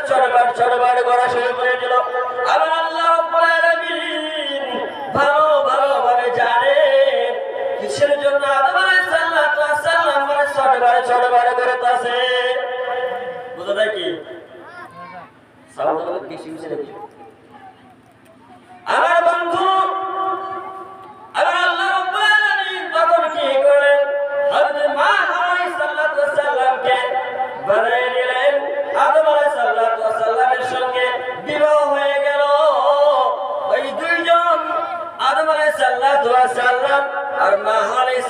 ছটফট করা শুরু করে দিল। আবার আল্লাহ রাব্বুল আলামিন ভালোভাবে জানেন কিসের জন্য আদম আলাইহিস সালাম মানে ছটফট করতেছে। বুঝা যায় কি? সালাম তো বেশি বেশি নাকি? আমার বন্ধু আবার আল্লাহ রাব্বুল আলামিন তখন কি করলেন? হযরত মা আলাইহিস সালামকে বানায় দিলেন। আদম আলাইহিস সালামের সঙ্গে বিবাহ হয়ে গেল। ওই দুইজন আদম আলাইহিস সালাম আর মা আলাইহিস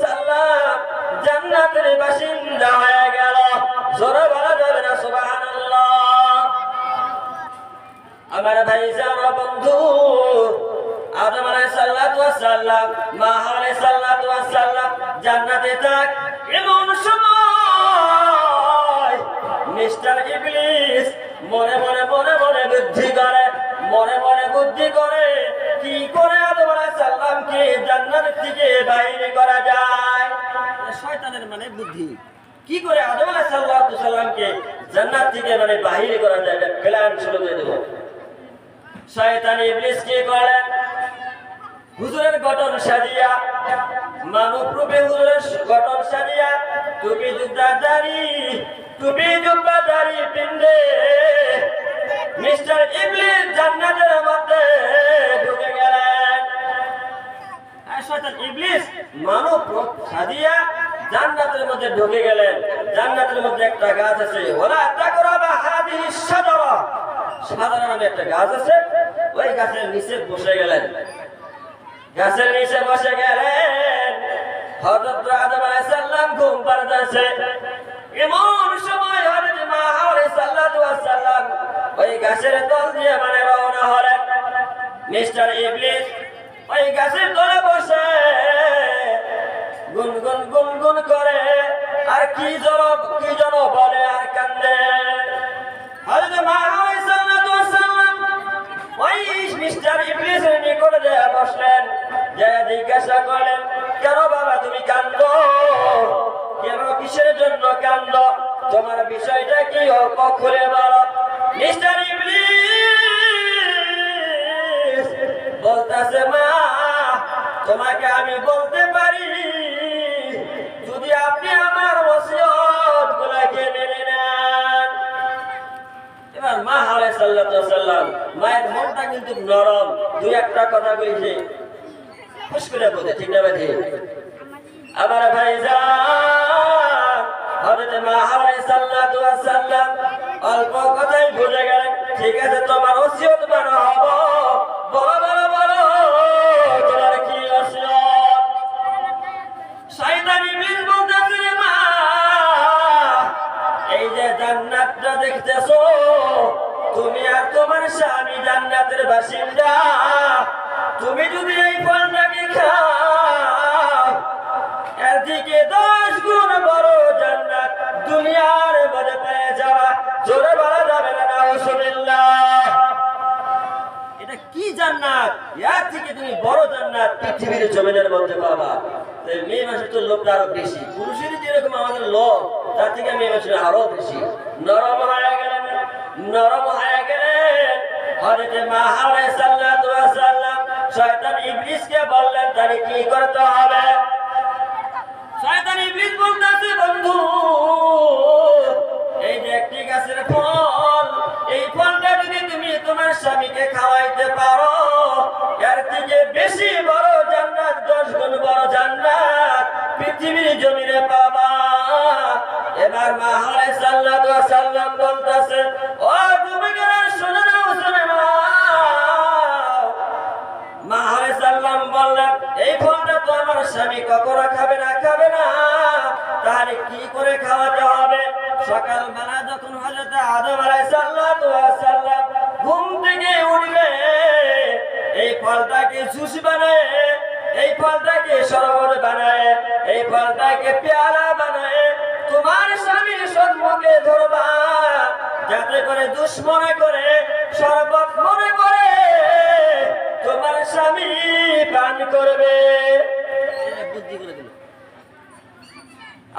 সালাম জান্নাতের বাসিন্দা হয়ে গেল। জোরে বলা যাবে না সুবহানাল্লাহ। আমার ভাইজান ও বন্ধু, আদম আলাইহিস সালাম মা আলাইহিস সালাম জান্নাতে থাক, এমন সময় মিস্টার ইবলিস মনে বুদ্ধি করে কি করে আদম আলাইহিস সালামকে জান্নাত থেকে বাইরে করা যায়। শয়তানের মানে বুদ্ধি, কি করে আদম আলাইহিস সালামকে জান্নাত থেকে মানে বাইরে করা যায় এটা প্ল্যান শুরু করে দেব। শয়তান ইবলিস কি করলেন? হুজুরের গঠন সাজিয়া, মানব রূপে হুজুরের গঠন সাজিয়া টুপি জুব্বাদারি পিন্দে মিস্টার ইবলিস জান্নাতের মধ্যে ঢুকে গেলেন। শয়তান ইবলিস মানব রূপ সাজিয়া জান্নাতের মধ্যে ঢুকে গেলেন। জান্নাতের মধ্যে একটা গাছ আছে, ওয়ালা তাকরাবা হাদিহিস শাজারা, শাজারা নামে একটা গাছ আছে। ওই গাছের নিচে বসে গেলেন। হযরত আদম আলাইহিস সালাম ঘুম পাড়তেছে। এমন সময় হযরত মা আলাইহিস সালাম ওই গাছের তল দিয়ে মানে রওনা হলেন। মিস্টার ইবলিস ওই গাছের তলে বসে গুনগুন করে আর কি যেন বলে আর কান্দে। হযরত মা আলাইহিস সালাম ওই মিস্টার ইবলিসের নিকটে যেয়ে বসলেন, যেয়ে জিজ্ঞাসা করলেন, কেন বাবা তুমি কান্দো? কেন, কিসের জন্য কান্দো? তোমার বিষয়টা কি অল্প খুলে বলো। মিস্টার ইবলিস বলতেছে, মা তোমাকে আমি বলতে পারি যদি আপনি আমার ওসিয়ত গুলাকে মেনে নেন। এবার মা আলাইহিস সালাম মায়ের মনটা কিন্তু নরম, দুই একটা কথা বলছে খুশ করে বলতে, ঠিক না ভাই? আমার ভাইজান হযরত মা আলাইহিস সালাম অল্প কথাই বুঝে গেলেন। ঠিক আছে, তোমার ওসিয়ত মানা হবো। বলো তোমার কি ওসিয়ত? শয়তান ইবলিস বলতেছে, মা এই যে জান্নাতটা দেখতেছো, তুমি আর তোমার স্বামী জান্নাতের বাসিন্দা। তুমি যদি এই ফলটাকে খাও, এর থেকে 10 গুণ বড় জান্নাত দুনিয়ার মধ্যে পেয়ে যাওয়া। জোরে বলা যাবে না নাউজুবিল্লাহ। এটা কি জান্নাত? এর থেকে তুমি বড় জান্নাত পৃথিবীর জমিনের মধ্যে পাবা। মেয়ে মানুষের তো লোভটা আরো বেশি। পুরুষের যেরকম আমাদের লোভ, তার থেকে মেয়ে মানুষের আরো বেশি। নরম হয়ে গেলেন। হযরত মা আলাইহিস সালাম শয়তান ইবলিসকে বললেন, তারে কি করতে হবে? শয়তান ইবলিস বলতেছে, বন্ধু এই যে একটি গাছের ফল, এই ফলটা যদি তুমি তোমার স্বামীকে খাওয়াইতে পারো, এর থেকে বেশি বড় জান্নাত, 10 গুণ বড় জান্নাত পৃথিবীর জমিনে পাবা। এবার মা আলাইহিস সালাম বলতেছে, ও তুমি কেন শুনে নাও। মা আলাইহিস সালাম বললেন, এই ফলটা তো আমার স্বামী কখনো খাবে না। তাহলে কি করে খাওয়াতে হবে? সকালবেলা যখন হযরত আদম আলাইহিস সালাম ঘুম থেকে উঠবে, এই ফলটাকে জুস বানায়, এই ফলটাকে শরবত বানায়, এই ফলটাকে পেয়ালা বানায় তোমার স্বামীর সম্মুখে ধরবা, যাতে করে জুস মনে করে, শরবত মনে করে তোমার স্বামী পান করবে। বুদ্ধি করে দিল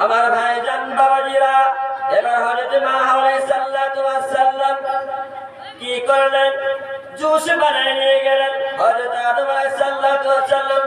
আমার ভাইজান বাবাজিরা। এবার হযরত মা আলাইহিস সালাম সাল্লাম কি করলেন? জুস বানায় নিয়ে গেলেন। হযরত আদম আলাইহিস সালাম